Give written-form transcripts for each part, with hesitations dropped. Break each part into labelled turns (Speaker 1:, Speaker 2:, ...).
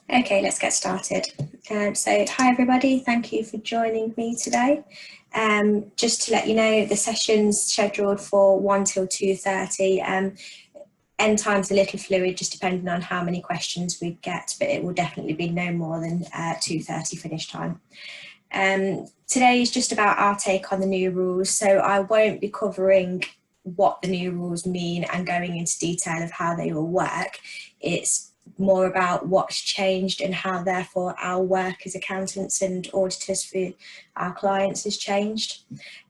Speaker 1: Okay, let's get started. So hi everybody, thank you for joining me today. Just to let you know, the session's scheduled for 1 till 2:30. End time's a little fluid, just depending on how many questions we get, but it will definitely be no more than 2:30 finish time. Today is just about our take on the new rules, so I won't be covering what the new rules mean and going into detail of how they all work. It's more about what's changed and how therefore our work as accountants and auditors for our clients has changed.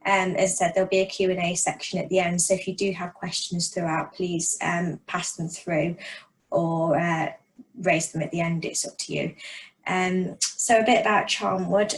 Speaker 1: As I said, there'll be a Q&A section at the end, so if you do have questions throughout, please pass them through or raise them at the end, it's up to you. So a bit about Charnwood.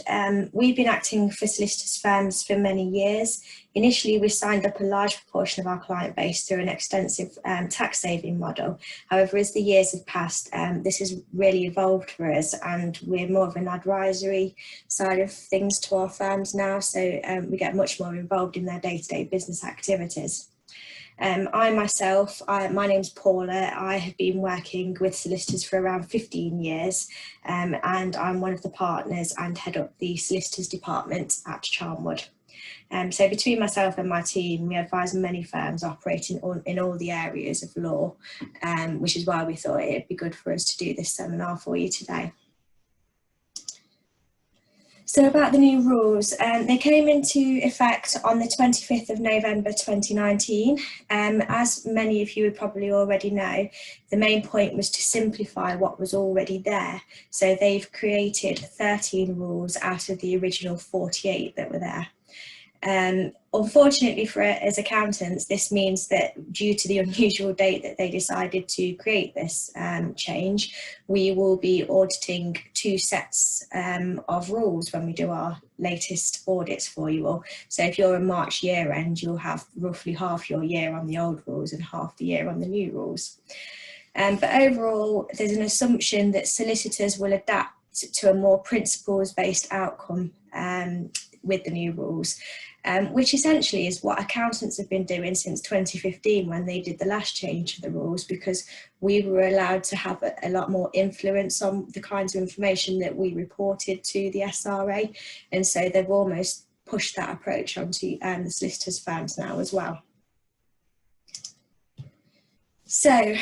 Speaker 1: We've been acting for solicitors firms for many years. Initially, we signed up a large proportion of our client base through an extensive tax saving model. However, as the years have passed, this has really evolved for us, and we're more of an advisory side of things to our firms now, so we get much more involved in their day-to-day business activities. My name's Paula. I have been working with solicitors for around 15 years, and I'm one of the partners and head up the solicitors department at Charnwood. So between myself and my team, we advise many firms operating in all the areas of law, which is why we thought it'd be good for us to do this seminar for you today. So about the new rules, they came into effect on the 25th of November 2019. As many of you would probably already know, the main point was to simplify what was already there. So they've created 13 rules out of the original 48 that were there. Unfortunately for as accountants, this means that due to the unusual date that they decided to create this change, we will be auditing 2 sets of rules when we do our latest audits for you all. So if you're a March year end, you'll have roughly half your year on the old rules and half the year on the new rules. But overall, there's an assumption that solicitors will adapt to a more principles-based outcome with the new rules, which essentially is what accountants have been doing since 2015 when they did the last change to the rules, because we were allowed to have a lot more influence on the kinds of information that we reported to the SRA, and so they've almost pushed that approach onto the solicitors firms now as well. So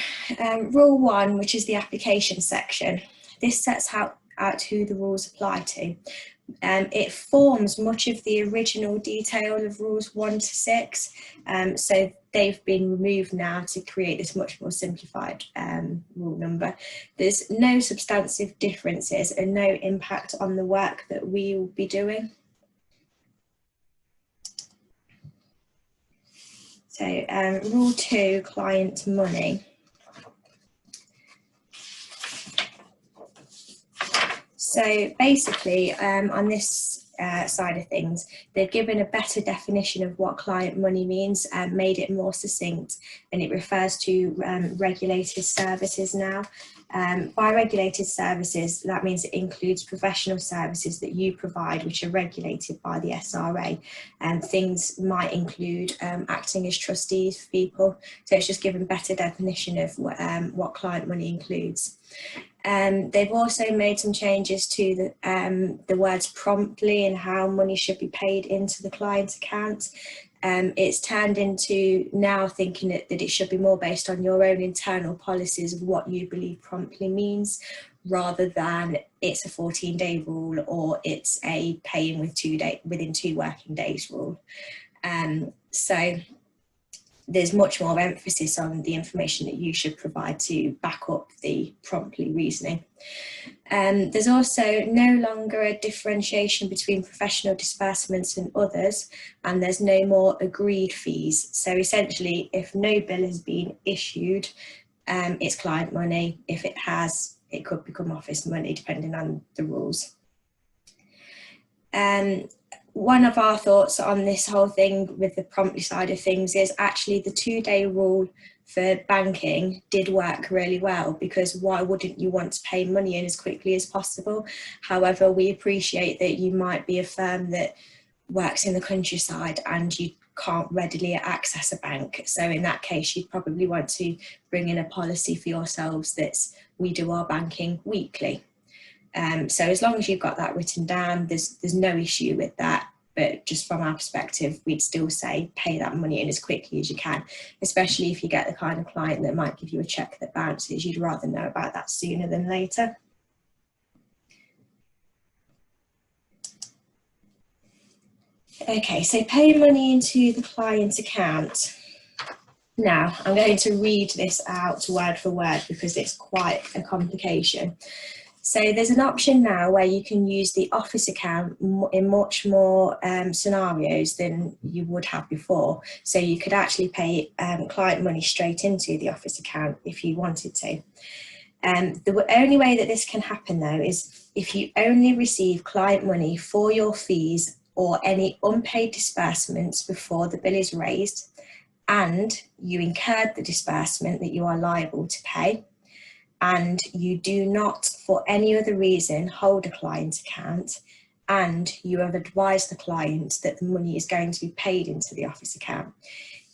Speaker 1: rule 1, which is the application section, this sets out who the rules apply to. It forms much of the original detail of rules 1 to 6, so they've been removed now to create this much more simplified rule number. There's no substantive differences and no impact on the work that we will be doing. So rule 2, client money. So basically, on this side of things, they've given a better definition of what client money means and made it more succinct, and it refers to regulated services now. By regulated services, that means it includes professional services that you provide, which are regulated by the SRA. Things might include acting as trustees for people, so it's just given better definition of what client money includes. They've also made some changes to the words promptly and how money should be paid into the client's account. It's turned into now thinking that it should be more based on your own internal policies of what you believe promptly means, rather than it's a 14-day rule or it's a paying within 2 working days rule. So there's much more emphasis on the information that you should provide to back up the promptly reasoning. There's also no longer a differentiation between professional disbursements and others, and there's no more agreed fees. So essentially, if no bill has been issued, it's client money. If it has, it could become office money, depending on the rules. One of our thoughts on this whole thing with the promptly side of things is actually the 2-day rule for banking did work really well, because why wouldn't you want to pay money in as quickly as possible? However, we appreciate that you might be a firm that works in the countryside and you can't readily access a bank. So in that case, you'd probably want to bring in a policy for yourselves that's we do our banking weekly. So as long as you've got that written down, there's no issue with that. But just from our perspective, we'd still say pay that money in as quickly as you can, especially if you get the kind of client that might give you a cheque that bounces. You'd rather know about that sooner than later. Okay, so pay money into the client account. Now, I'm going to read this out word for word because it's quite a complication. So there's an option now where you can use the office account in much more scenarios than you would have before. So you could actually pay client money straight into the office account if you wanted to. The only way that this can happen though is if you only receive client money for your fees or any unpaid disbursements before the bill is raised, and you incurred the disbursement that you are liable to pay, and you do not for any other reason hold a client account, and you have advised the client that the money is going to be paid into the office account.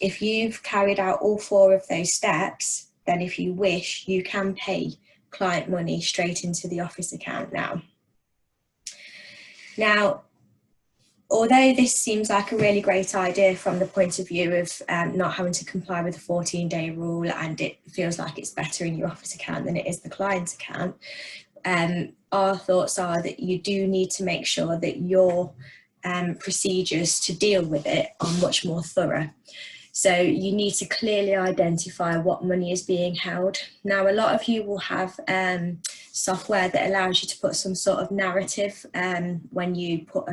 Speaker 1: If you've carried out all 4 of those steps, then if you wish, you can pay client money straight into the office account now. Now, although this seems like a really great idea from the point of view of not having to comply with the 14-day rule, and it feels like it's better in your office account than it is the client account, our thoughts are that you do need to make sure that your procedures to deal with it are much more thorough. So you need to clearly identify what money is being held. Now, a lot of you will have software that allows you to put some sort of narrative when you put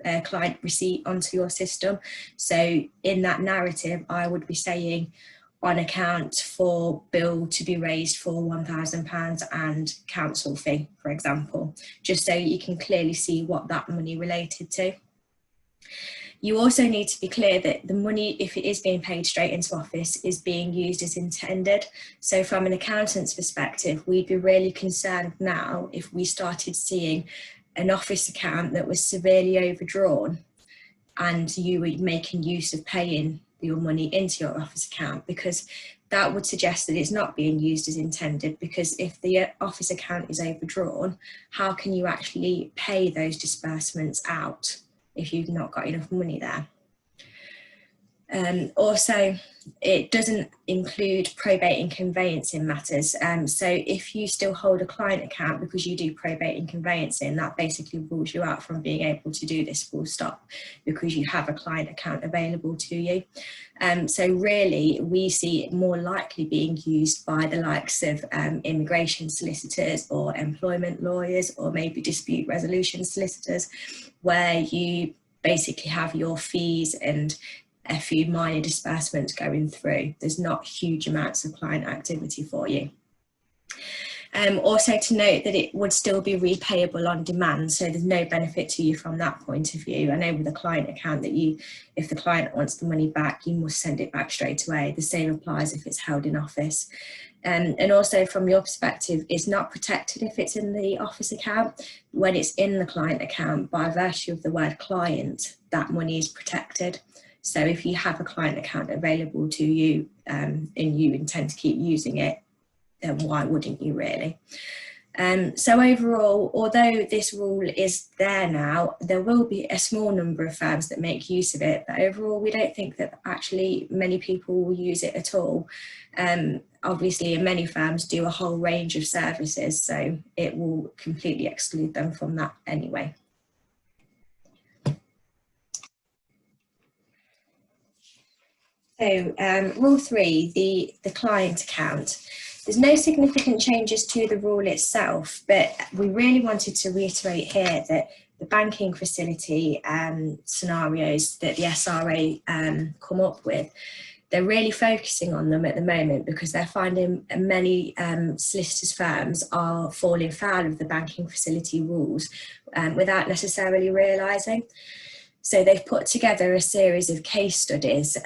Speaker 1: a client receipt onto your system. So in that narrative, I would be saying on account for bill to be raised for £1,000 and council fee, for example, just so you can clearly see what that money related to. You also need to be clear that the money, if it is being paid straight into office, is being used as intended. So from an accountant's perspective, we'd be really concerned now if we started seeing an office account that was severely overdrawn and you were making use of paying your money into your office account, because that would suggest that it's not being used as intended, because if the office account is overdrawn, how can you actually pay those disbursements out if you've not got enough money there? Also, it doesn't include probate and conveyancing matters. So if you still hold a client account because you do probate and conveyancing, that basically rules you out from being able to do this full stop, because you have a client account available to you. So really, we see it more likely being used by the likes of immigration solicitors or employment lawyers, or maybe dispute resolution solicitors, where you basically have your fees and a few minor disbursements going through. There's not huge amounts of client activity for you. Also to note that it would still be repayable on demand, so there's no benefit to you from that point of view. I know with a client account that if the client wants the money back, you must send it back straight away. The same applies if it's held in office. And also from your perspective, it's not protected if it's in the office account. When it's in the client account, by virtue of the word client, that money is protected. So if you have a client account available to you and you intend to keep using it, then why wouldn't you really? So overall, although this rule is there now, there will be a small number of firms that make use of it, but overall we don't think that actually many people will use it at all. Obviously, many firms do a whole range of services, so it will completely exclude them from that anyway. So rule 3, the client account. There's no significant changes to the rule itself, but we really wanted to reiterate here that the banking facility scenarios that the SRA come up with, they're really focusing on them at the moment because they're finding many solicitors firms are falling foul of the banking facility rules without necessarily realising. So they've put together a series of case studies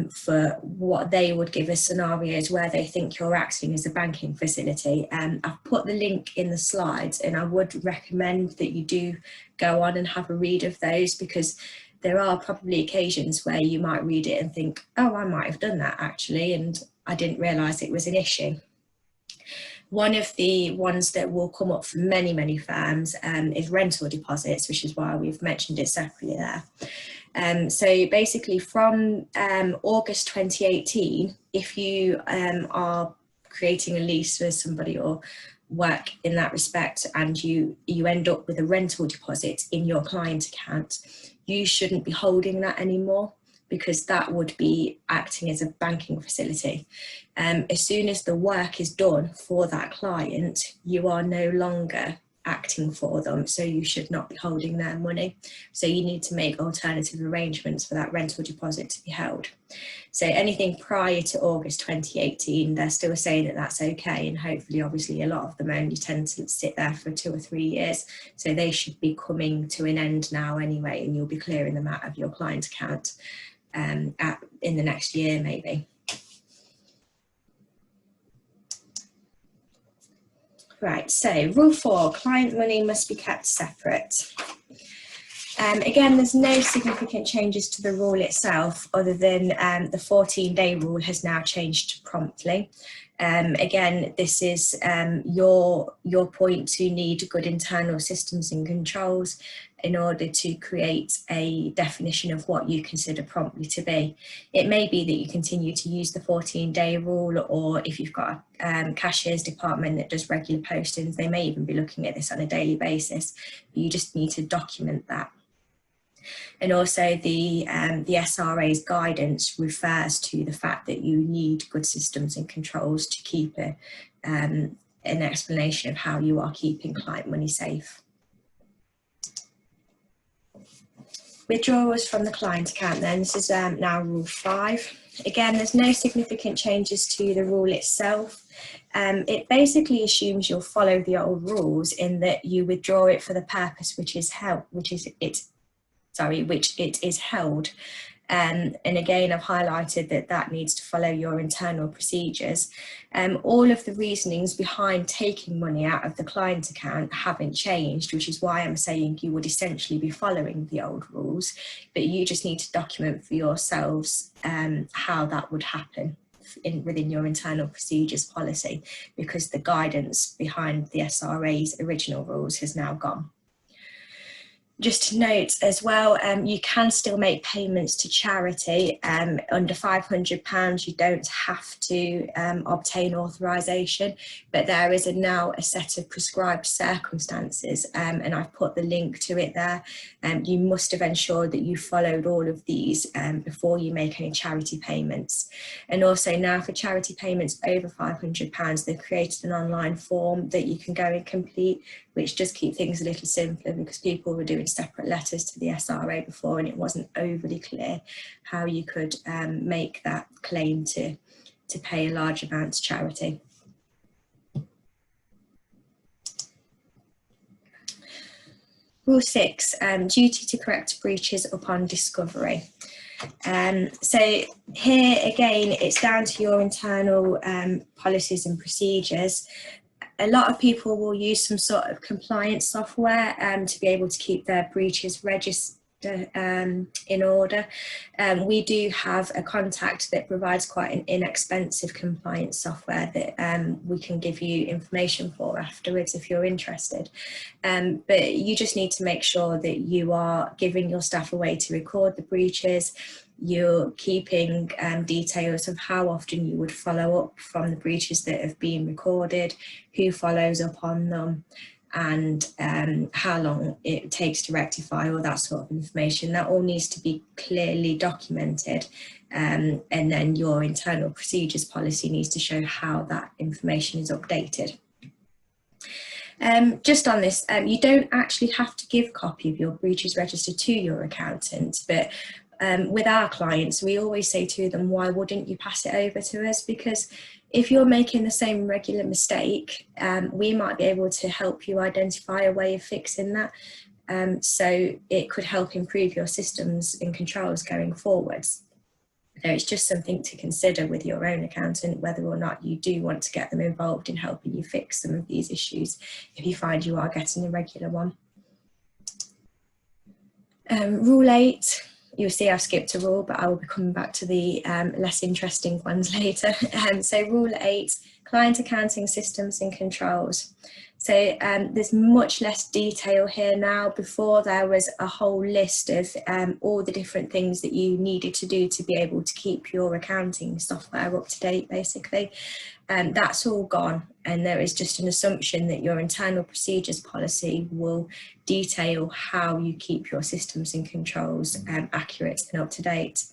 Speaker 1: for what they would give as scenarios where they think you're acting as a banking facility. I've put the link in the slides, and I would recommend that you do go on and have a read of those, because there are probably occasions where you might read it and think, oh, I might have done that actually, and I didn't realise it was an issue. One of the ones that will come up for many, many firms is rental deposits, which is why we've mentioned it separately there. So basically from August 2018, if you are creating a lease with somebody or work in that respect and you end up with a rental deposit in your client account, you shouldn't be holding that anymore, because that would be acting as a banking facility. As soon as the work is done for that client, you are no longer acting for them, so you should not be holding their money. So you need to make alternative arrangements for that rental deposit to be held. So anything prior to August 2018, they're still saying that that's okay, and hopefully obviously a lot of them only tend to sit there for 2 or 3 years, so they should be coming to an end now anyway, and you'll be clearing them out of your client account in the next year maybe. Right, so rule 4, client money must be kept separate. Again, there's no significant changes to the rule itself, other than the 14-day rule has now changed to promptly. Again, this is your point to need good internal systems and controls in order to create a definition of what you consider promptly to be. It may be that you continue to use the 14-day rule, or if you've got a cashiers department that does regular postings, they may even be looking at this on a daily basis, but you just need to document that. And also the SRA's guidance refers to the fact that you need good systems and controls to keep an explanation of how you are keeping client money safe. Withdrawals from the client account then, this is now rule 5. Again, there's no significant changes to the rule itself. It basically assumes you'll follow the old rules in that you withdraw it for the purpose which it is held. And again, I've highlighted that needs to follow your internal procedures. All of the reasonings behind taking money out of the client account haven't changed, which is why I'm saying you would essentially be following the old rules, but you just need to document for yourselves how that would happen within your internal procedures policy, because the guidance behind the SRA's original rules has now gone. Just to note as well, you can still make payments to charity. Under £500, you don't have to obtain authorisation, but there is now a set of prescribed circumstances, and I've put the link to it there. You must have ensured that you followed all of these before you make any charity payments. And also now for charity payments over £500, they've created an online form that you can go and complete, which just keep things a little simpler, because people were doing separate letters to the SRA before and it wasn't overly clear how you could make that claim to pay a large amount to charity. Rule 6, duty to correct breaches upon discovery. So here again, it's down to your internal policies and procedures. A lot of people will use some sort of compliance software to be able to keep their breaches registered in order. We do have a contact that provides quite an inexpensive compliance software that we can give you information for afterwards if you're interested. But you just need to make sure that you are giving your staff a way to record the breaches. You're keeping details of how often you would follow up from the breaches that have been recorded, who follows up on them, and how long it takes to rectify all that sort of information. That all needs to be clearly documented, and then your internal procedures policy needs to show how that information is updated. Just on this, you don't actually have to give a copy of your breaches register to your accountant, but with our clients, we always say to them, why wouldn't you pass it over to us? Because if you're making the same regular mistake, we might be able to help you identify a way of fixing that. So it could help improve your systems and controls going forwards. So it's just something to consider with your own accountant, whether or not you do want to get them involved in helping you fix some of these issues if you find you are getting a regular one. Rule 8. you'll see I've skipped a rule, but I will be coming back to the less interesting ones later. So rule 8, client accounting systems and controls. So there's much less detail here now. Before, there was a whole list of all the different things that you needed to do to be able to keep your accounting software up to date, basically. That's all gone, and there is just an assumption that your internal procedures policy will detail how you keep your systems and controls accurate and up to date.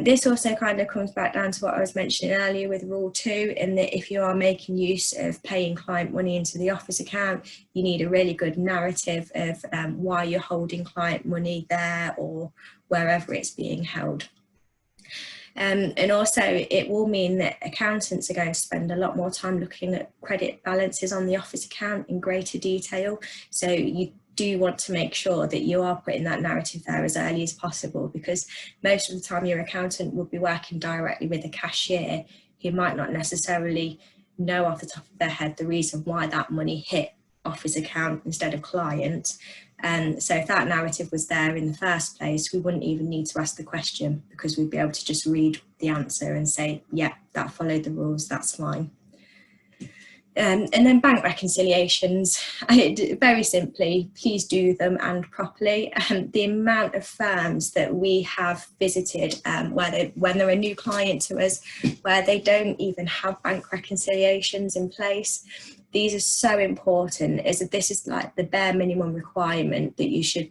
Speaker 1: This also kind of comes back down to what I was mentioning earlier with rule 2, in that if you are making use of paying client money into the office account, you need a really good narrative of why you're holding client money there or wherever it's being held. And also it will mean that accountants are going to spend a lot more time looking at credit balances on the office account in greater detail. So you do want to make sure that you are putting that narrative there as early as possible, because most of the time your accountant will be working directly with a cashier who might not necessarily know off the top of their head the reason why that money hit office account instead of client. And so if that narrative was there in the first place, we wouldn't even need to ask the question, because we'd be able to just read the answer and say, yeah, that followed the rules, that's fine. And then bank reconciliations, very simply, please do them and properly. The amount of firms that we have visited when they're a new client to us, where they don't even have bank reconciliations in place. These are so important, as this is like the bare minimum requirement that you should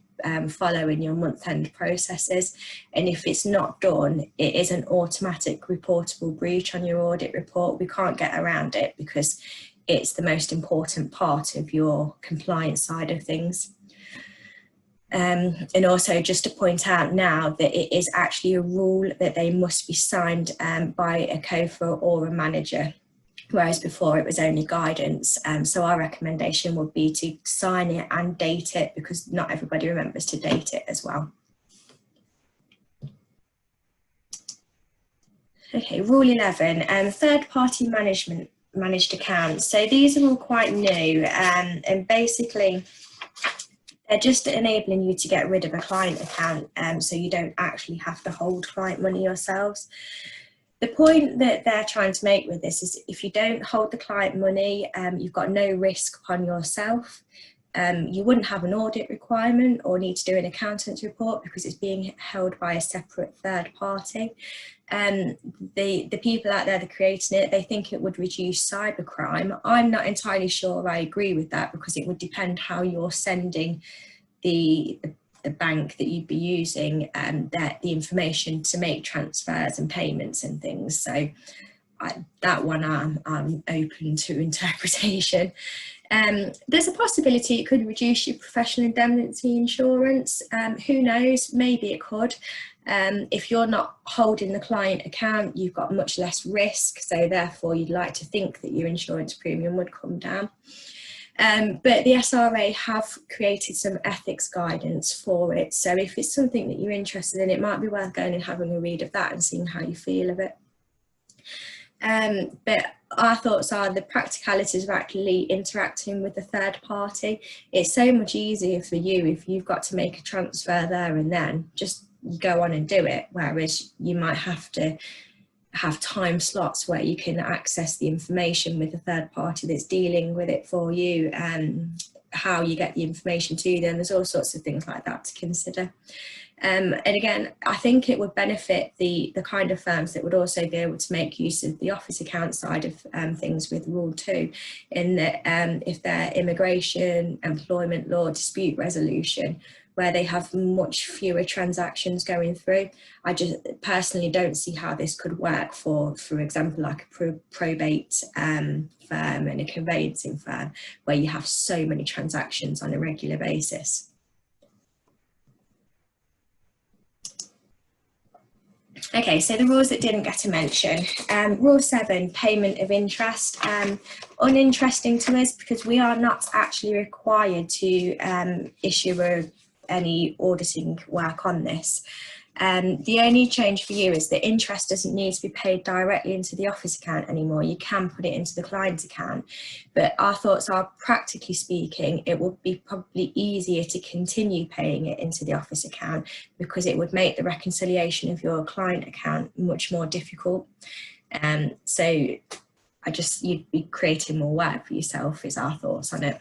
Speaker 1: follow in your month-end processes. And if it's not done, it is an automatic reportable breach on your audit report. We can't get around it because it's the most important part of your compliance side of things. And also just to point out now that it is actually a rule that they must be signed by a COFA or a manager, whereas before it was only guidance. So our recommendation would be to sign it and date it, because not everybody remembers to date it as well. Okay, rule 11, third-party managed accounts. So these are all quite new, and basically they're just enabling you to get rid of a client account, so you don't actually have to hold client money yourselves. The point that they're trying to make with this is if you don't hold the client money, you've got no risk upon yourself. You wouldn't have an audit requirement or need to do an accountant's report because it's being held by a separate third party. The people out there that are creating it, they think it would reduce cybercrime. I'm not entirely sure I agree with that, because it would depend how you're sending the bank that you'd be using the information to make transfers and payments and things. So that one I'm open to interpretation. There's a possibility it could reduce your professional indemnity insurance. Who knows, maybe it could. If you're not holding the client account, you've got much less risk, so therefore you'd like to think that your insurance premium would come down. But the SRA have created some ethics guidance for it, so if it's something that you're interested in, it might be worth going and having a read of that and seeing how you feel of it. But our thoughts are the practicalities of actually interacting with the third party. It's so much easier for you if you've got to make a transfer there and then, just go on and do it, whereas you might have to have time slots where you can access the information with the third party that's dealing with it for you, and how you get the information to them. There's all sorts of things like that to consider. And again, I think it would benefit the kind of firms that would also be able to make use of the office account side of things with Rule 2, in that if they're immigration, employment law, dispute resolution, where they have much fewer transactions going through. I just personally don't see how this could work for example, like a probate firm and a conveyancing firm, where you have so many transactions on a regular basis. Okay, so the rules that didn't get a mention. Rule 7, payment of interest. Uninteresting to us because we are not actually required to issue any auditing work on this. The only change for you is that interest doesn't need to be paid directly into the office account anymore. You can put it into the client account, but our thoughts are, practically speaking, it would be probably easier to continue paying it into the office account, because it would make the reconciliation of your client account much more difficult. So you'd be creating more work for yourself, is our thoughts on it.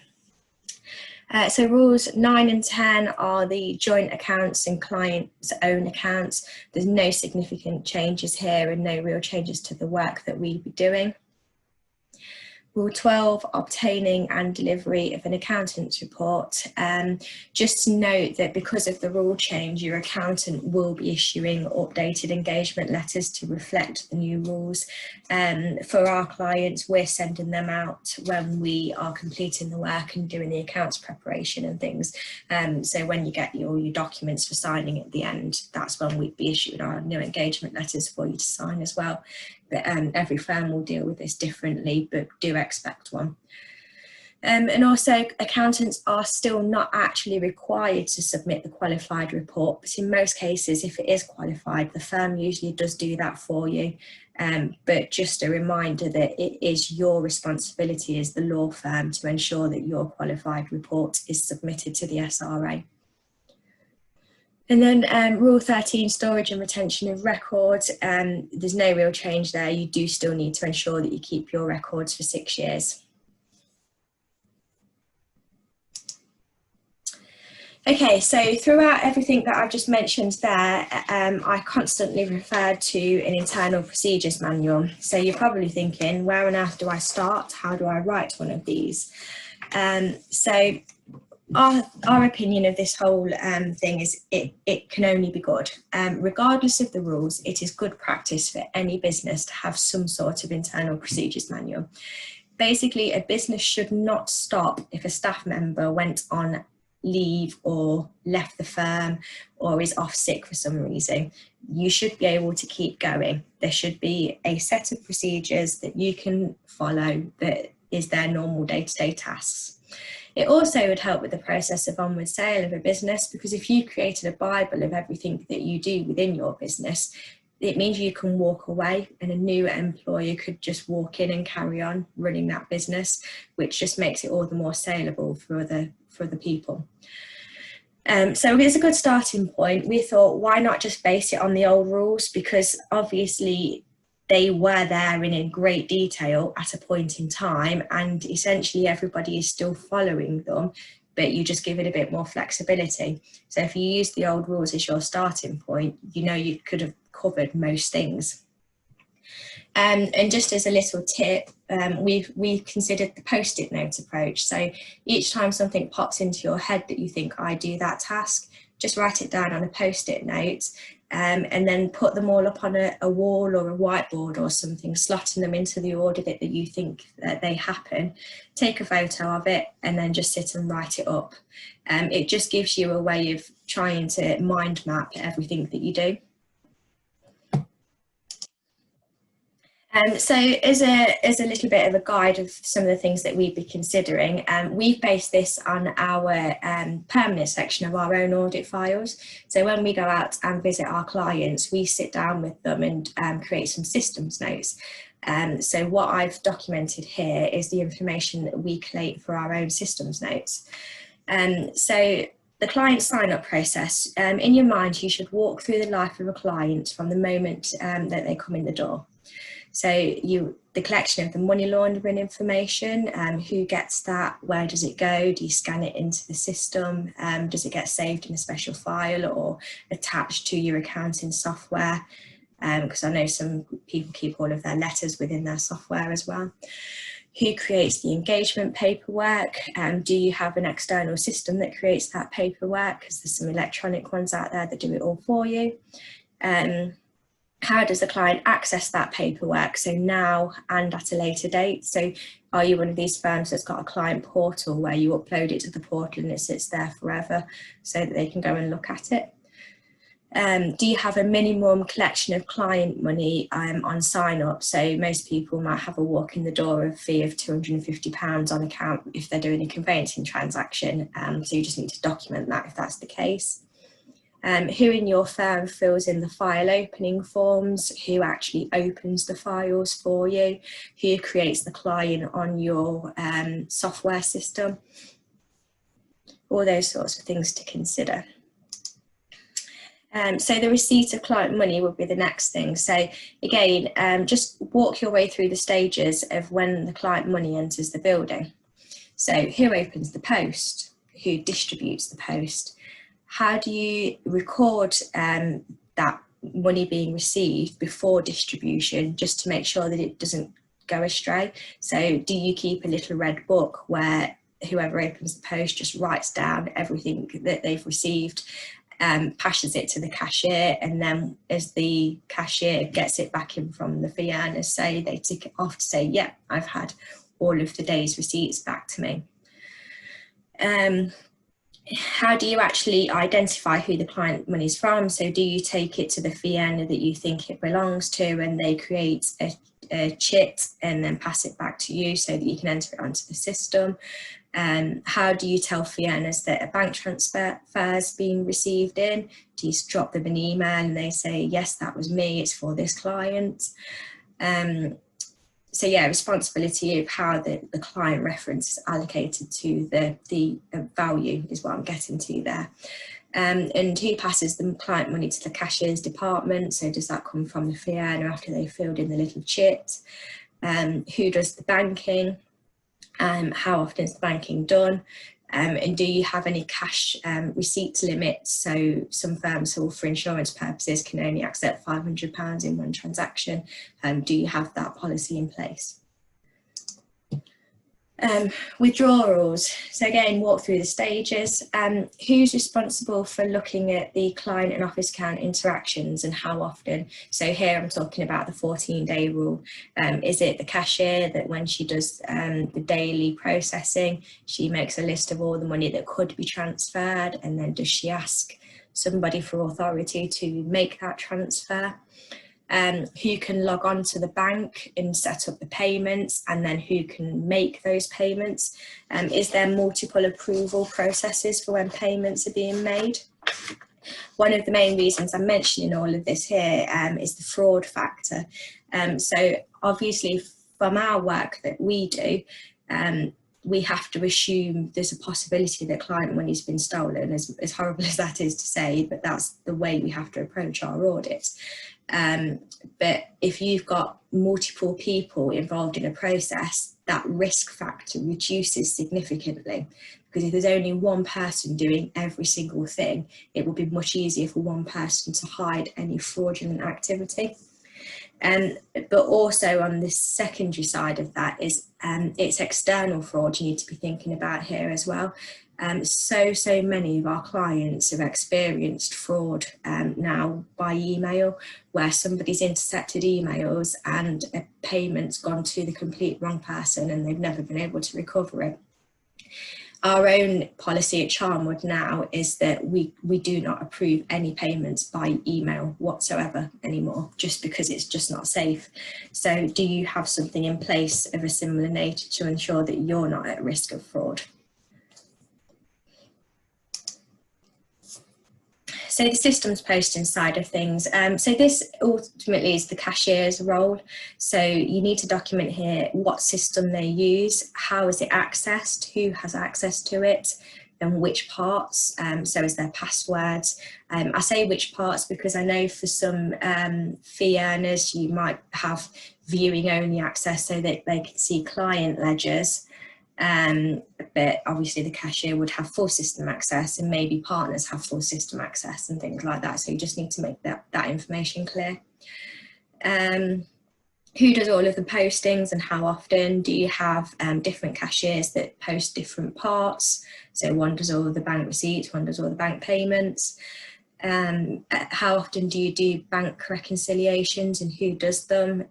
Speaker 1: So rules 9 and 10 are the joint accounts and client's own accounts. There's no significant changes here and no real changes to the work that we'd be doing. Rule 12, obtaining and delivery of an accountant's report. Just to note that because of the rule change, your accountant will be issuing updated engagement letters to reflect the new rules. For our clients, we're sending them out when we are completing the work and doing the accounts preparation and things. So when you get your documents for signing at the end, that's when we'd be issuing our new engagement letters for you to sign as well. But every firm will deal with this differently, but do expect one. And also, accountants are still not actually required to submit the qualified report, but in most cases, if it is qualified, the firm usually does do that for you. But just a reminder that it is your responsibility as the law firm to ensure that your qualified report is submitted to the SRA. And then rule 13, storage and retention of records. There's no real change there. You do still need to ensure that you keep your records for 6 years. Okay, so throughout everything that I've just mentioned there, I constantly referred to an internal procedures manual. So you're probably thinking, where on earth do I start? How do I write one of these? So our opinion of this whole thing is it can only be good. Regardless of the rules, it is good practice for any business to have some sort of internal procedures manual. Basically, a business should not stop if a staff member went on leave or left the firm or is off sick for some reason. You should be able to keep going. There should be a set of procedures that you can follow that is their normal day-to-day tasks. It also would help with the process of onward sale of a business, because if you created a Bible of everything that you do within your business, it means you can walk away and a new employer could just walk in and carry on running that business, which just makes it all the more saleable for other people. So it's a good starting point. We thought, why not just base it on the old rules? Because obviously they were there in great detail at a point in time, and essentially everybody is still following them, but you just give it a bit more flexibility. So if you use the old rules as your starting point, you could have covered most things. And just as a little tip, we've considered the post-it note approach. So each time something pops into your head that you think, I do that task, just write it down on a post-it note, and then put them all up on a wall or a whiteboard or something, slotting them into the order that you think that they happen. Take a photo of it and then just sit and write it up. It just gives you a way of trying to mind map everything that you do. So as a little bit of a guide of some of the things that we'd be considering, we've based this on our permanent section of our own audit files. So when we go out and visit our clients, we sit down with them and create some systems notes. So what I've documented here is the information that we collate for our own systems notes. So the client sign-up process, in your mind, you should walk through the life of a client from the moment that they come in the door. So the collection of the money laundering information, who gets that, where does it go, do you scan it into the system, does it get saved in a special file or attached to your accounting software, because I know some people keep all of their letters within their software as well. Who creates the engagement paperwork, do you have an external system that creates that paperwork, because there's some electronic ones out there that do it all for you. How does the client access that paperwork, so now and at a later date? So are you one of these firms that's got a client portal where you upload it to the portal and it sits there forever so that they can go and look at it? Do you have a minimum collection of client money on sign up? So most people might have a walk in the door fee of £250 on account if they're doing a conveyancing transaction. So you just need to document that if that's the case. Who in your firm fills in the file opening forms, who actually opens the files for you, who creates the client on your software system, all those sorts of things to consider. So the receipt of client money would be the next thing. So again, just walk your way through the stages of when the client money enters the building. So who opens the post? Who distributes the post? How do you record that money being received before distribution, just to make sure that it doesn't go astray? So do you keep a little red book where whoever opens the post just writes down everything that they've received, passes it to the cashier, and then as the cashier gets it back in from the fee earners, say they tick it off to say, yeah, I've had all of the day's receipts back to me. How do you actually identify who the client money is from? So do you take it to the fee earner that you think it belongs to, and they create a chit and then pass it back to you so that you can enter it onto the system? How do you tell fee earners that a bank transfer is being received in? Do you drop them an email and they say, yes, that was me, it's for this client? So yeah, responsibility of how the client reference is allocated to the value is what I'm getting to there. And who passes the client money to the cashiers department? So does that come from the fee earner after they filled in the little chit? Who does the banking? How often is the banking done? And do you have any cash receipt limits? So some firms who, for insurance purposes, can only accept £500 in one transaction. Do you have that policy in place? Withdrawals. So again, walk through the stages. Who's responsible for looking at the client and office account interactions and how often? So here I'm talking about the 14-day rule. Is it the cashier that when she does the daily processing, she makes a list of all the money that could be transferred, and then does she ask somebody for authority to make that transfer? Who can log on to the bank and set up the payments, and then who can make those payments? Is there multiple approval processes for when payments are being made? One of the main reasons I'm mentioning all of this here is the fraud factor. So obviously from our work that we do, we have to assume there's a possibility that client money's been stolen, as horrible as that is to say, but that's the way we have to approach our audits. But if you've got multiple people involved in a process, that risk factor reduces significantly, because if there's only one person doing every single thing, it will be much easier for one person to hide any fraudulent activity. But also on the secondary side of that is it's external fraud you need to be thinking about here as well. So many of our clients have experienced fraud now by email, where somebody's intercepted emails and a payment's gone to the complete wrong person and they've never been able to recover it. Our own policy at Charnwood now is that we do not approve any payments by email whatsoever anymore, just because it's just not safe. So do you have something in place of a similar nature to ensure that you're not at risk of fraud? So the systems posting side of things, so this ultimately is the cashier's role. So you need to document here what system they use, how is it accessed, who has access to it, and which parts. So is there passwords? I say which parts because I know for some fee earners you might have viewing only access so that they can see client ledgers. But obviously the cashier would have full system access, and maybe partners have full system access and things like that. So you just need to make that information clear. Who does all of the postings and how often? Do you have different cashiers that post different parts? So one does all of the bank receipts, one does all the bank payments. How often do you do bank reconciliations and who does them?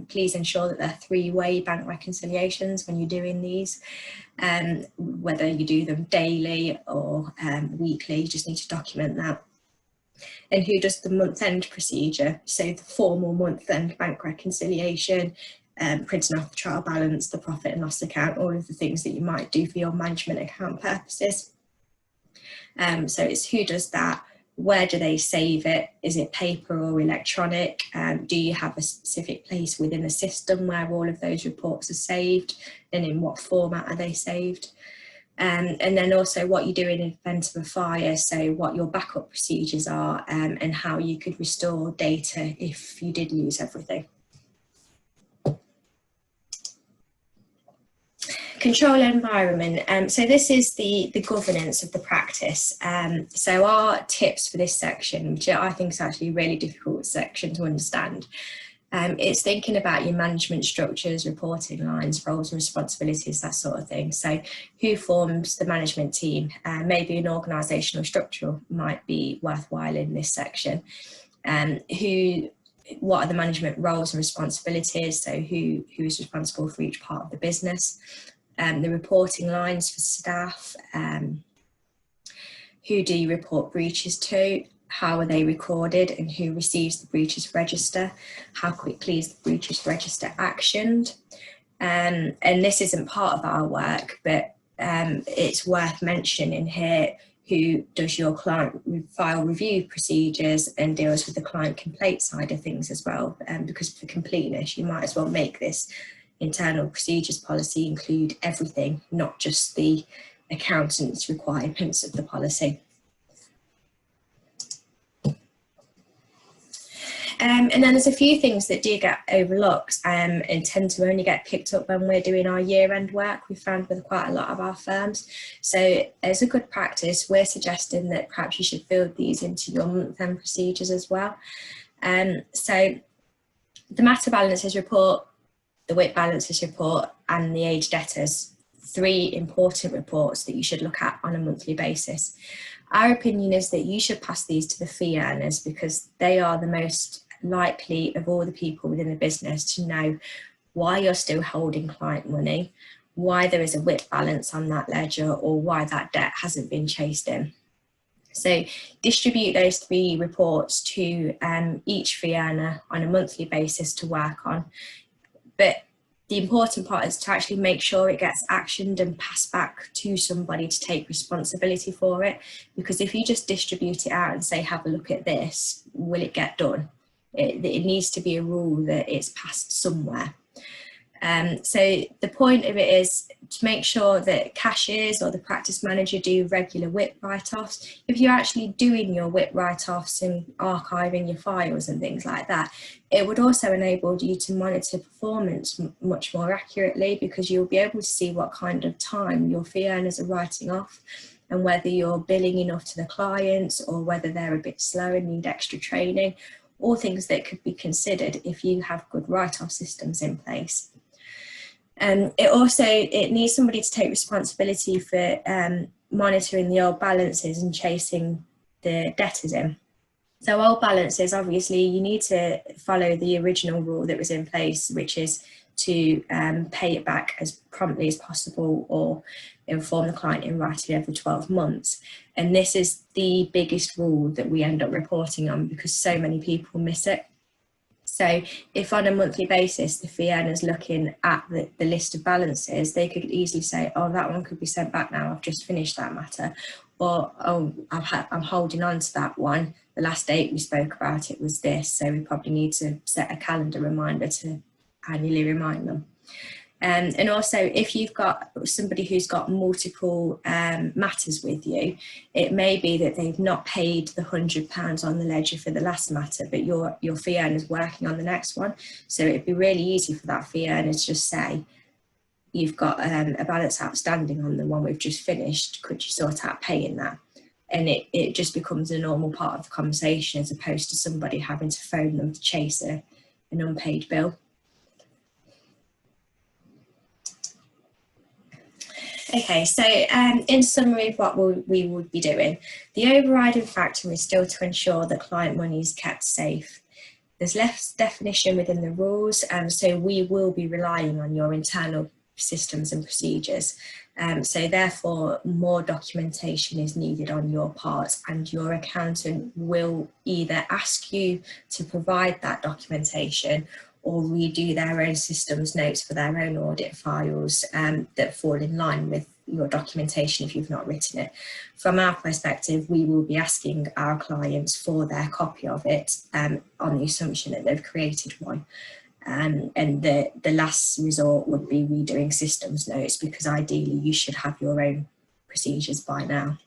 Speaker 1: Please ensure that they're three-way bank reconciliations when you're doing these. Whether you do them daily or weekly, you just need to document that. And who does the month-end procedure? So the formal month-end bank reconciliation, printing off the trial balance, the profit and loss account, all of the things that you might do for your management account purposes. So it's who does that, Where do they save it? Is it paper or electronic? Do you have a specific place within the system where all of those reports are saved, and in what format are they saved? And then also what you do in the event of a fire, so what your backup procedures are, and how you could restore data if you did lose everything. Control environment. So this is the governance of the practice. So our tips for this section, which I think is actually a really difficult section to understand, it's thinking about your management structures, reporting lines, roles and responsibilities, that sort of thing. So who forms the management team? Maybe an organisational structure might be worthwhile in this section. What are the management roles and responsibilities? So who is responsible for each part of the business? The reporting lines for staff. Who do you report breaches to? How are they recorded, and who receives the breaches register? How quickly is the breaches register actioned? And this isn't part of our work, but it's worth mentioning here who does your client file review procedures and deals with the client complaint side of things as well. Because for completeness, you might as well make this internal procedures policy include everything, not just the accountant's requirements of the policy. And then there's a few things that do get overlooked and tend to only get picked up when we're doing our year-end work. We found with quite a lot of our firms. So as a good practice, we're suggesting that perhaps you should build these into your month-end procedures as well. So the matter balances report, the WIP balances report, and the age debtors, 3 important reports that you should look at on a monthly basis. Our opinion is that you should pass these to the fee earners because they are the most likely of all the people within the business to know why you're still holding client money, why there is a WIP balance on that ledger, or why that debt hasn't been chased in. So distribute those 3 reports to each fee earner on a monthly basis to work on. But the important part is to actually make sure it gets actioned and passed back to somebody to take responsibility for it. Because if you just distribute it out and say, have a look at this, will it get done? It needs to be a rule that it's passed somewhere. So the point of it is to make sure that cashiers or the practice manager do regular WIP write-offs. If you're actually doing your WIP write-offs and archiving your files and things like that, it would also enable you to monitor performance much more accurately, because you'll be able to see what kind of time your fee earners are writing off and whether you're billing enough to the clients or whether they're a bit slow and need extra training, all things that could be considered if you have good write-off systems in place. It needs somebody to take responsibility for monitoring the old balances and chasing the debtors in. So old balances, obviously, you need to follow the original rule that was in place, which is to pay it back as promptly as possible or inform the client in writing every 12 months. And this is the biggest rule that we end up reporting on because so many people miss it. So if on a monthly basis, the fee earner's looking at the list of balances, they could easily say, oh, that one could be sent back now, I've just finished that matter. Or, oh, I'm holding on to that one. The last date we spoke about it was this, so we probably need to set a calendar reminder to annually remind them. And also, if you've got somebody who's got multiple matters with you, it may be that they've not paid the £100 on the ledger for the last matter, but your fee earner's working on the next one. So it'd be really easy for that fee earner to just say, you've got a balance outstanding on the one we've just finished, could you sort out paying that? And it just becomes a normal part of the conversation as opposed to somebody having to phone them to chase an unpaid bill. Okay, so in summary of what we would be doing, the overriding factor is still to ensure that client money is kept safe. There's less definition within the rules, so we will be relying on your internal systems and procedures. So therefore, more documentation is needed on your part, and your accountant will either ask you to provide that documentation or redo their own systems notes for their own audit files that fall in line with your documentation if you've not written it. From our perspective, we will be asking our clients for their copy of it on the assumption that they've created one. And the last resort would be redoing systems notes, because ideally you should have your own procedures by now.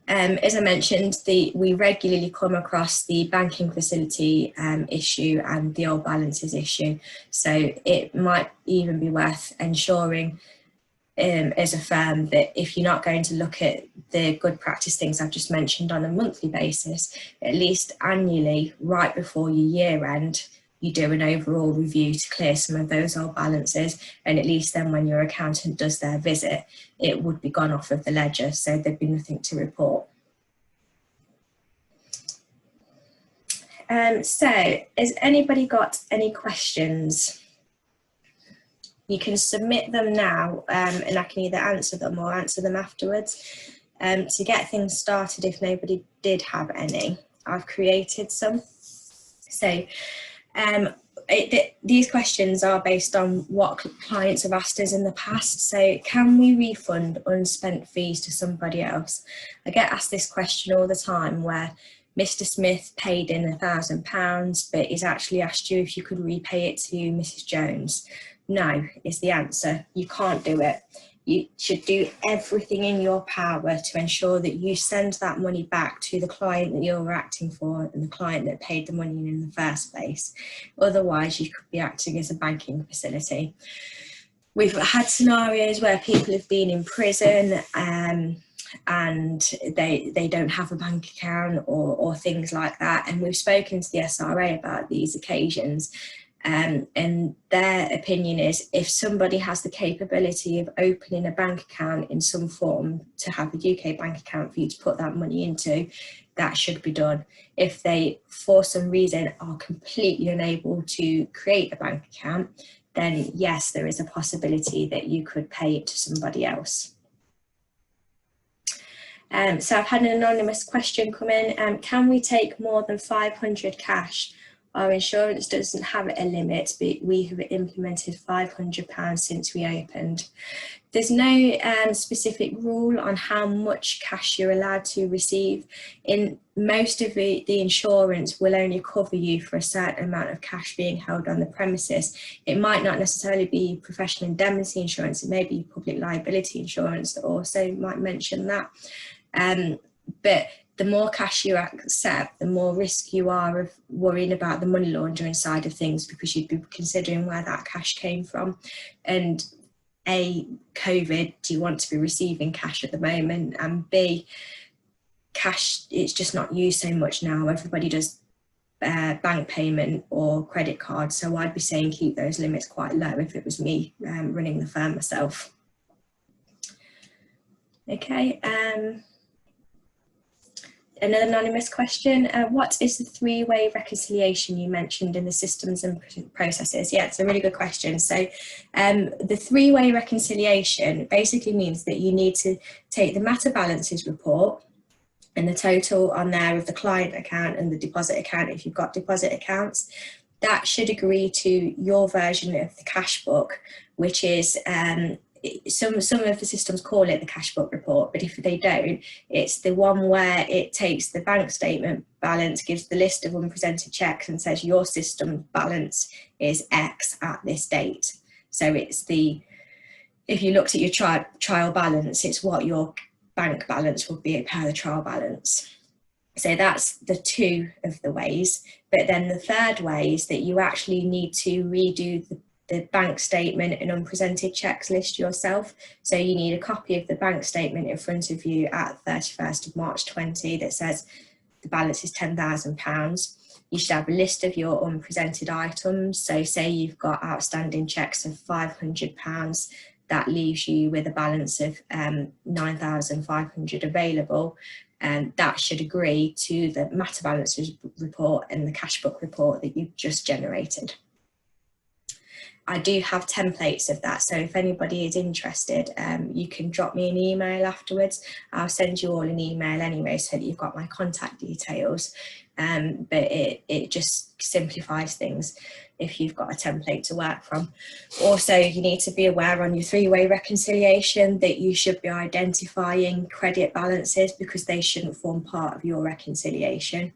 Speaker 1: As I mentioned, we regularly come across the banking facility issue and the old balances issue. So it might even be worth ensuring as a firm that if you're not going to look at the good practice things I've just mentioned on a monthly basis, at least annually, right before your year end, you do an overall review to clear some of those old balances, and at least then when your accountant does their visit, it would be gone off of the ledger, so there'd be nothing to report. So has anybody got any questions? You can submit them now and I can either answer them or answer them afterwards. To get things started, if nobody did have any, I've created some. So these questions are based on what clients have asked us in the past. So can we refund unspent fees to somebody else? I get asked this question all the time, where Mr. Smith paid in £1,000, but he's actually asked you if you could repay it to Mrs. Jones. No is the answer. You can't do it. You should do everything in your power to ensure that you send that money back to the client that you're acting for and the client that paid the money in the first place. Otherwise, you could be acting as a banking facility. We've had scenarios where people have been in prison and they don't have a bank account or things like that. And we've spoken to the SRA about these occasions. And their opinion is, if somebody has the capability of opening a bank account in some form to have a UK bank account for you to put that money into, that should be done. If they, for some reason, are completely unable to create a bank account, then yes, there is a possibility that you could pay it to somebody else. So I've had an anonymous question come in. Can we take more than 500 cash? Our insurance doesn't have a limit, but we have implemented £500 since we opened. There's no specific rule on how much cash you're allowed to receive. In most of the insurance will only cover you for a certain amount of cash being held on the premises. It might not necessarily be professional indemnity insurance, it may be public liability insurance that also might mention that. But the more cash you accept, the more risk you are of worrying about the money laundering side of things, because you'd be considering where that cash came from. And A, COVID, do you want to be receiving cash at the moment? And B, cash, it's just not used so much now. Everybody does bank payment or credit card. So I'd be saying keep those limits quite low if it was me running the firm myself. Okay. Another anonymous question, what is the three-way reconciliation you mentioned in the systems and processes? Yeah, it's a really good question. So the three-way reconciliation basically means that you need to take the matter balances report and the total on there of the client account and the deposit account if you've got deposit accounts. That should agree to your version of the cash book, which is some of the systems call it the cash book report, but if they don't, it's the one where it takes the bank statement balance, gives the list of unpresented checks and says your system balance is X at this date. So it's if you looked at your trial balance, it's what your bank balance would be per the trial balance. So that's the two of the ways. But then the third way is that you actually need to redo the bank statement and unpresented checks list yourself. So you need a copy of the bank statement in front of you at 31st of March 20 that says the balance is £10,000. You should have a list of your unpresented items. So say you've got outstanding checks of £500, that leaves you with a balance of 9,500 available. And that should agree to the matter balances report and the cash book report that you've just generated. I do have templates of that, so if anybody is interested, you can drop me an email afterwards. I'll send you all an email anyway so that you've got my contact details, but it just simplifies things. if you've got a template to work from. Also, you need to be aware on your three-way reconciliation that you should be identifying credit balances because they shouldn't form part of your reconciliation.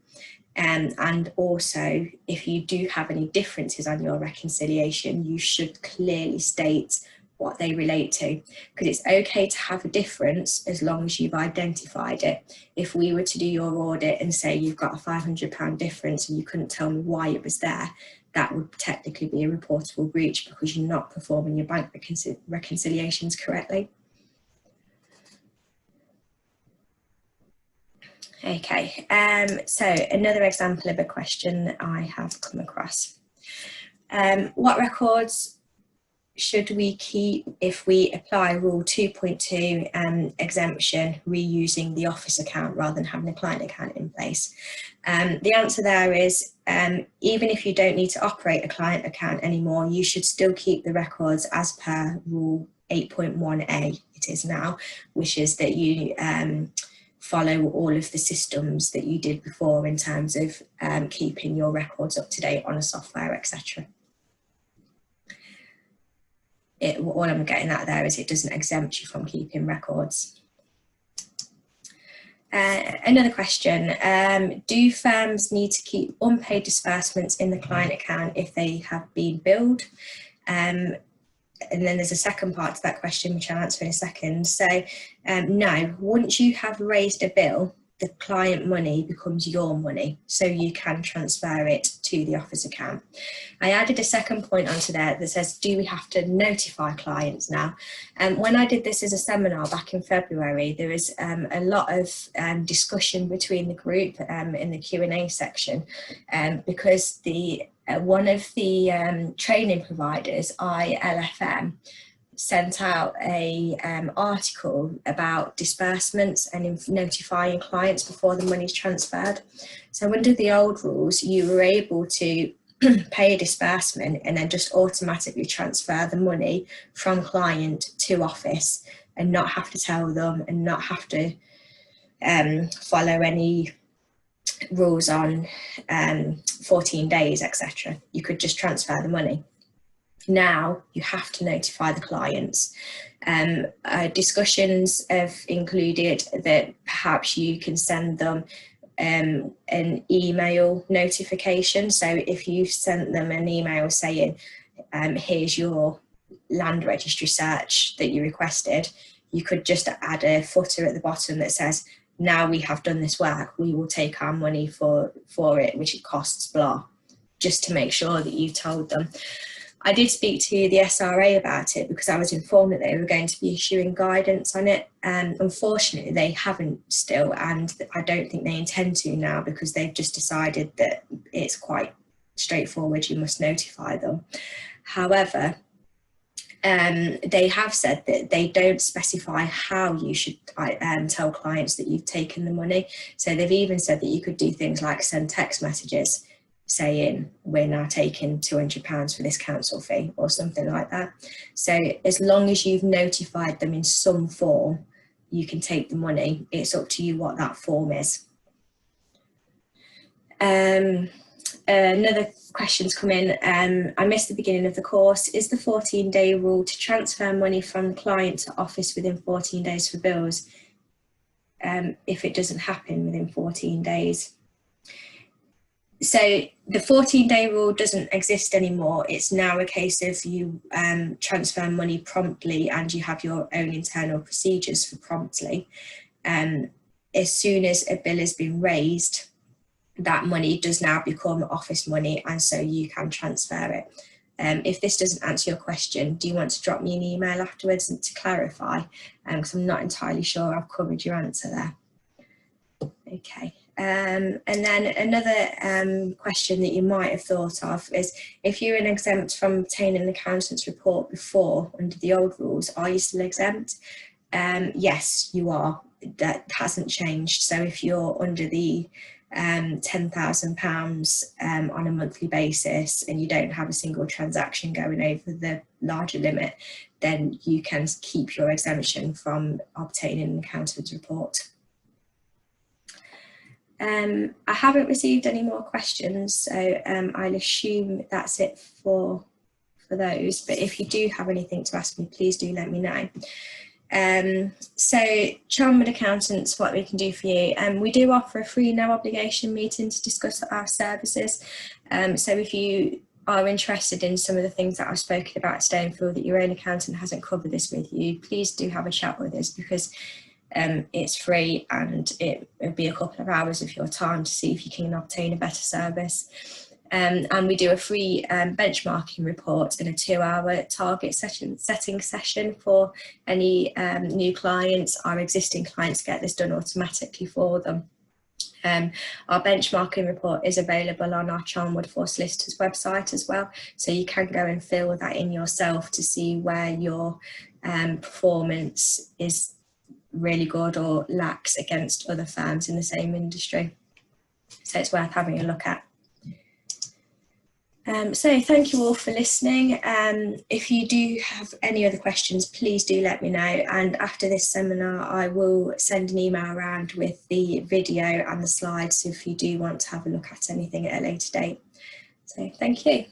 Speaker 1: And also, if you do have any differences on your reconciliation, you should clearly state what they relate to, because it's okay to have a difference as long as you've identified it. If we were to do your audit and say you've got a £500 difference and you couldn't tell me why it was there, that would technically be a reportable breach because you're not performing your bank reconciliations correctly. Okay, so another example of a question that I have come across. What records should we keep if we apply Rule 2.2 exemption, reusing the office account rather than having a client account in place? The answer there is, even if you don't need to operate a client account anymore, you should still keep the records as per Rule 8.1a, it is now, which is that you follow all of the systems that you did before in terms of keeping your records up to date on a software, etc. What I'm getting at there is it doesn't exempt you from keeping records. Another question, do firms need to keep unpaid disbursements in the client account if they have been billed? And then there's a second part to that question, which I'll answer in a second. So no, once you have raised a bill, the client money becomes your money, so you can transfer it to the office account. I added a second point onto there that says, do we have to notify clients now? When I did this as a seminar back in February, there was a lot of discussion between the group in the Q&A section, because one of the training providers, ILFM, sent out a article about disbursements and notifying clients before the money's transferred. So under the old rules, you were able to pay a disbursement and then just automatically transfer the money from client to office and not have to tell them and not have to follow any rules on 14 days, etc. You could just transfer the money. Now you have to notify the clients. Discussions have included that perhaps you can send them an email notification. So if you sent them an email saying, here's your land registry search that you requested, you could just add a footer at the bottom that says, now we have done this work, we will take our money for it, which it costs blah, just to make sure that you told them. I did speak to the SRA about it because I was informed that they were going to be issuing guidance on it. Unfortunately, they haven't still, and I don't think they intend to now because they've just decided that it's quite straightforward, you must notify them. However, they have said that they don't specify how you should tell clients that you've taken the money. So they've even said that you could do things like send text messages saying we're now taking £200 for this council fee or something like that. So as long as you've notified them in some form, you can take the money. It's up to you what that form is. Another question's come in. I missed the beginning of the course. Is the 14-day rule to transfer money from client to office within 14 days for bills if it doesn't happen within 14 days? So the 14-day rule doesn't exist anymore. It's now a case of you transfer money promptly and you have your own internal procedures for promptly. As soon as a bill has been raised, that money does now become office money, and so you can transfer it. If this doesn't answer your question, do you want to drop me an email afterwards to clarify? Because I'm not entirely sure I've covered your answer there. Okay. And then another question that you might have thought of is, if you're exempt from obtaining an accountant's report before under the old rules, are you still exempt? Yes, you are. That hasn't changed. So if you're under the £10,000 on a monthly basis and you don't have a single transaction going over the larger limit, then you can keep your exemption from obtaining an accountant's report. I haven't received any more questions, so I'll assume that's it for those, but if you do have anything to ask me, please do let me know. So Charnwood Accountants, what we can do for you, we do offer a free no obligation meeting to discuss our services. So if you are interested in some of the things that I've spoken about today and feel that your own accountant hasn't covered this with you, please do have a chat with us, because it's free and it will be a couple of hours of your time to see if you can obtain a better service. And we do a free benchmarking report and a 2-hour target setting session for any new clients. Our existing clients get this done automatically for them. Our benchmarking report is available on our Charnwood for Solicitors website as well, so you can go and fill that in yourself to see where your performance is really good or lacks against other firms in the same industry. So it's worth having a look at. So thank you all for listening. If you do have any other questions, please do let me know, and after this seminar I will send an email around with the video and the slides if you do want to have a look at anything at a later date. So thank you.